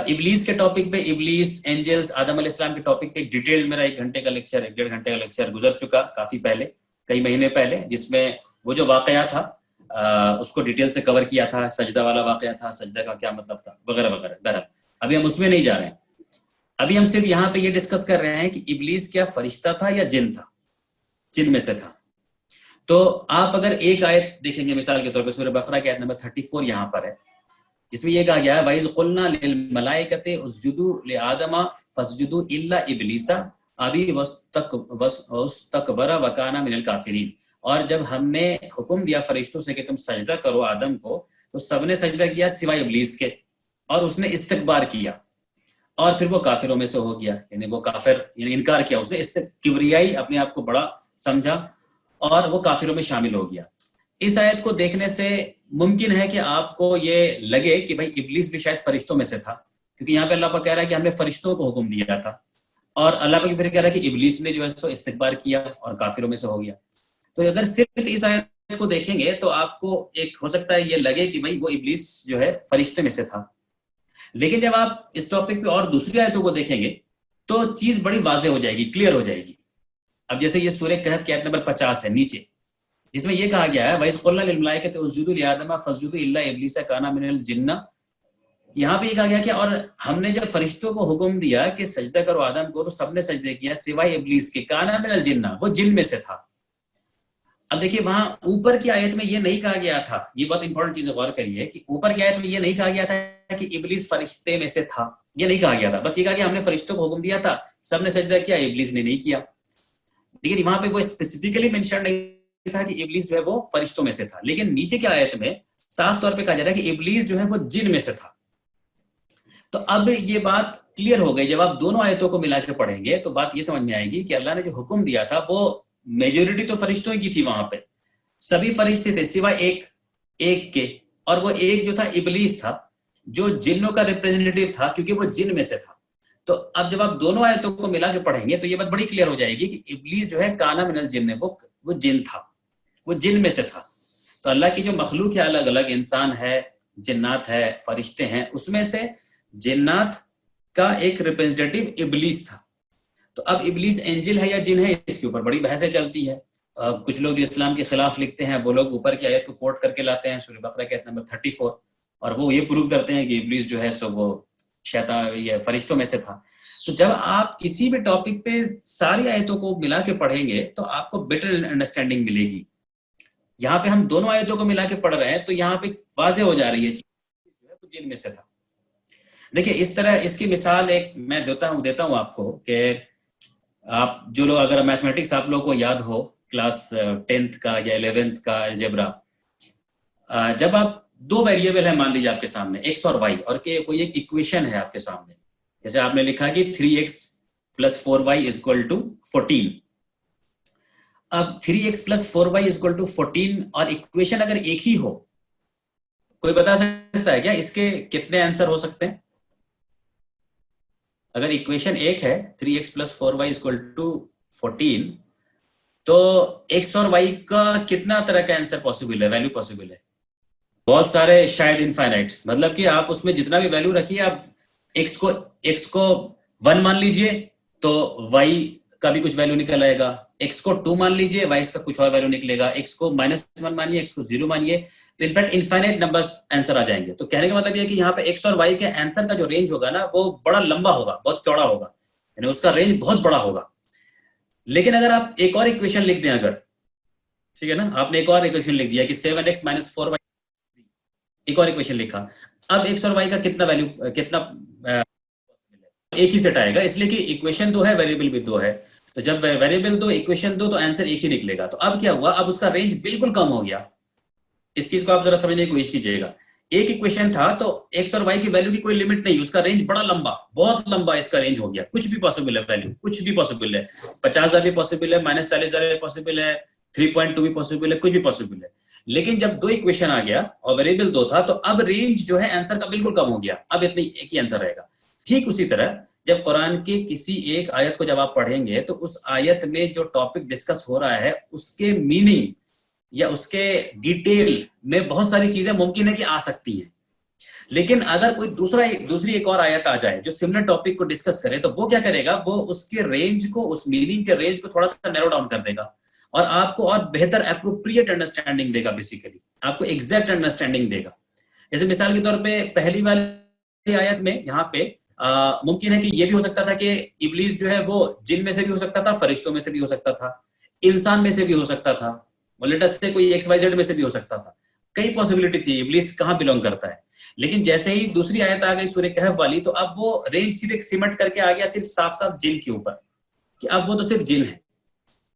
ابلیس کے ٹاپک پہ، ابلیس، اینجلز، آدم علیہ السلام کے ٹاپک پہ ایک ڈیٹیل میرا 1 گھنٹے کا لیکچر، 1.5 گھنٹے کا لیکچر گزر چکا کافی پہلے، کئی مہینے پہلے، جس میں وہ جو واقعہ تھا اس کو ڈیٹیل سے کور کیا تھا، سجدہ والا واقعہ تھا، سجدہ کا کیا مطلب تھا، وغیرہ وغیرہ. بہرحال ابھی ہم اس میں نہیں جا رہے ہیں. ابھی ہم صرف یہاں پہ یہ ڈسکس کر رہے ہیں کہ ابلیس کیا فرشتہ تھا یا جن تھا، جن میں سے تھا. تو آپ اگر ایک آیت دیکھیں گے مثال کے طور پہ سورہ بقرہ کی آیت نمبر 34 یہاں پر ہے، جس میں یہ کہا گیا ہے وَإِذْ قُلْنَا لِلْمَلَائِكَةِ اسْجُدُوا لِآدَمَ فَاسْجُدُوا إِلَّا إِبْلِيسَ أَبَى وَاسْتَكْبَرَ وَكَانَ مِنَ الْكَافِرِينَ. اور جب ہم نے حکم دیا فرشتوں سے کہ تم سجدہ کرو آدم کو، تو سب نے سجدہ کیا سوائے ابلیس کے، اور اس نے استکبار کیا اور پھر وہ کافروں میں سے ہو گیا. یعنی وہ کافر، یعنی انکار کیا، اس نے کبریائی اپنے آپ کو بڑا سمجھا اور وہ کافروں میں شامل ہو گیا. اس آیت کو دیکھنے سے ممکن ہے کہ آپ کو یہ لگے کہ بھائی ابلیس بھی شاید فرشتوں میں سے تھا، کیونکہ یہاں پہ اللہ پاک کہہ رہا ہے کہ ہم نے فرشتوں کو حکم دیا تھا، اور اللہ پاک پھر کہہ رہا ہے کہ ابلیس نے جو ہے سو استکبار کیا اور کافروں میں سے ہو گیا. تو اگر صرف اس آیت کو دیکھیں گے تو آپ کو ایک ہو سکتا ہے یہ لگے کہ بھائی وہ ابلیس جو ہے فرشتے میں سے تھا. لیکن جب آپ اس ٹاپک پہ اور دوسری آیتوں کو دیکھیں گے تو چیز بڑی واضح ہو جائے گی، کلیئر ہو جائے گی. اب جیسے یہ سورہ کہف کی آیت نمبر 50 ہے نیچے، جس میں یہ کہا گیا ہے وَإِذْ قُلْنَا لِلْمَلَائِكَةِ اسْجُدُوا لِآدَمَ فَاسْجُدُوا إِلَّا إِبْلِيسَ كَانَ مِنَ الْجِنِّ. یہاں پہ یہ کہا گیا کہ اور ہم نے جب فرشتوں کو حکم دیا کہ سجدہ کرو آدم کو، تو سب نے سجدے کیا سوائے ابلیس کے، کانا من الجن، وہ جن میں سے تھا. اب دیکھیے وہاں اوپر کی آیت میں یہ نہیں کہا گیا تھا، یہ بہت امپورٹنٹ چیز غور کریے کہ اوپر کی آیت میں یہ نہیں کہا گیا تھا کہ ابلیس فرشتے میں سے تھا، یہ نہیں کہا گیا تھا. بس یہ کہا کہ ہم نے فرشتوں کو حکم دیا تھا، سب نے سجدہ کیا، ابلیس نے نہیں کیا. لیکن وہاں پہ وہ اسپیسیفکلی مینشن نہیں تھا کہ ابلیس جو ہے وہ فرشتوں میں سے تھا. لیکن نیچے کی آیت میں صاف طور پہ کہا جا رہا ہے کہ ابلیس جو ہے وہ جن میں سے تھا. تو اب یہ بات کلیئر ہو گئی. جب آپ دونوں آیتوں کو ملا کے پڑھیں گے تو بات یہ سمجھ میں آئے گی کہ اللہ نے جو حکم دیا تھا وہ میجورٹی تو فرشتوں کی تھی، وہاں پہ سبھی فرشتے تھے سوائے ایک کے، اور وہ ایک جو تھا ابلیس تھا جو جنوں کا ریپریزنٹیو تھا، کیونکہ وہ جن میں سے تھا. تو اب جب آپ دونوں آیتوں کو ملا کے پڑھیں گے تو یہ بات بڑی کلیئر ہو جائے گی کہ ابلیس جو ہے کانا من الجن، وہ جن تھا، وہ جن میں سے تھا. تو اللہ کی جو مخلوق ہے الگ الگ، انسان ہے، جنات ہے، فرشتے ہیں، اس میں سے جنات کا ایک ریپریزنٹیو ابلیس تھا. تو اب ابلیس اینجل ہے یا جن ہے، اس کے اوپر بڑی بحثیں چلتی ہے. کچھ لوگ جو اسلام کے خلاف لکھتے ہیں وہ لوگ اوپر کی آیت کو کوٹ کر کے لاتے ہیں، سورہ بقرہ کی آیت نمبر 34، اور وہ یہ پروو کرتے ہیں کہ ابلیس جو ہے سو وہ شیطان یا فرشتوں میں سے تھا. تو جب آپ کسی بھی ٹاپک پہ ساری آیتوں کو ملا کے پڑھیں گے تو آپ کو بیٹر انڈرسٹینڈنگ ملے گی. یہاں پہ ہم دونوں آیتوں کو ملا کے پڑھ رہے ہیں تو یہاں پہ واضح ہو جا رہی ہے چیز جو ہے وہ جن میں سے تھا. دیکھیں اس طرح اس کی مثال ایک میں دیتا ہوں آپ کو، کہ آپ جو لوگ اگر میتھمیٹکس آپ لوگوں کو یاد ہو کلاس 10th کا یا 11th کا الجبرا، جب آپ 2 ویریبل ہیں مان لیجیے آپ کے سامنے x اور y، اور کہ کوئی ایک ایکویشن ہے آپ کے سامنے، جیسے آپ نے لکھا کہ 3x + 4y = 14. اب 3x + 4y = 14 اور ایکویشن اگر ایک ہی ہو، کوئی بتا سکتا ہے کیا اس کے کتنے آنسر ہو سکتے ہیں؟ اگر ایکویشن ایک ہے 3x + 4y = 14، تو x اور y کا کتنا طرح کا آنسر پاسبل ہے، ویلیو پاسبل ہے؟ بہت سارے، شاید انفائنائٹ. مطلب کہ آپ اس میں جتنا بھی ویلیو رکھیے، آپ x کو 1 مان لیجئے تو y کا بھی کچھ ویلیو نکل آئے گا، x کو 2 مان لیجئے y کا کچھ اور ویلیو نکلے گا، x کو -1 مانیے، x کو 0 مانیے، تو انفیکٹ انفائنائٹ نمبرز آنسر آ جائیں گے. تو کہنے کا مطلب یہ ہے کہ یہاں پہ x اور y کے آنسر کا جو رینج ہوگا نا وہ بڑا لمبا ہوگا، بہت چوڑا ہوگا، یعنی اس کا رینج بہت بڑا ہوگا. لیکن اگر آپ ایک اور ایکویشن لکھ دیں، اگر ٹھیک ہے نا، آپ نے ایک اور ایکویشن لکھ دیا کہ 7x - 4y، ایک اور ایکویشن لکھا، اب x اور y کا کتنا ویلیو، کتنا ایک ہی سیٹ آئے گا، اس لیے کہ ایکویشن 2 ہے، ویریبل بھی 2 ہے. تو جب ویریبل 2 ایکویشن 2 تو آنسر ایک ہی نکلے گا. تو اب کیا ہوا، اب اس کا رینج بالکل کم ہو گیا. اس چیز کو آپ ذرا سمجھنے کی کوشش کیجیے گا. ایک ایکویشن تھا تو x اور y کی ویلیو کی کوئی لمٹ نہیں، اس کا رینج بڑا لمبا، بہت لمبا اس کا رینج ہو گیا، کچھ بھی پاسبل ہے، ویلیو کچھ بھی پاسبل ہے، 50,000 بھی پاسبل ہے، -40,000 بھی پاسبل ہے، 3.2 بھی پاسبل ہے، کچھ بھی پاسبل ہے. لیکن جب 2 ایکویشن آ گیا اور ویریبل 2 تھا تو اب رینج جو ہے آنسر کا بالکل کم ہو گیا، اب اتنی ایک ہی آنسر رہے گا. ٹھیک اسی طرح جب قرآن کی کسی ایک آیت کو جب آپ پڑھیں گے تو اس آیت میں جو ٹاپک ڈسکس ہو رہا ہے اس کے میننگ یا اس کے ڈیٹیل میں بہت ساری چیزیں ممکن ہے کہ آ سکتی ہیں، لیکن اگر کوئی دوسری ایک اور آیت آ جائے جو سملر ٹاپک کو ڈسکس کرے تو وہ کیا کرے گا, وہ اس کے رینج کو, اس میننگ کے رینج کو تھوڑا سا نیرو ڈاؤن کر دے گا اور آپ کو اور بہتر اپروپریٹ انڈرسٹینڈنگ دے گا, بیسیکلی آپ کو ایگزیکٹ انڈرسٹینڈنگ دے گا. جیسے مثال کے طور پہ پہلی والی آیت میں یہاں پہ ممکن ہے کہ یہ بھی ہو سکتا تھا کہ ابلیس جو ہے وہ جن میں سے بھی ہو سکتا تھا, فرشتوں میں سے بھی ہو سکتا تھا, انسان میں سے بھی ہو سکتا تھا, لیٹس سے کوئی ایکس وائی زیڈ میں سے بھی ہو سکتا تھا, کئی پاسبلٹی تھی ابلیس کہاں بلونگ کرتا ہے. لیکن جیسے ہی دوسری آیت آ گئی سورہ کہف والی, تو اب وہ رینج سیدھے سمٹ کر کے آ گیا صرف صاف صاف جن کے اوپر, کہ اب وہ تو صرف جن ہے,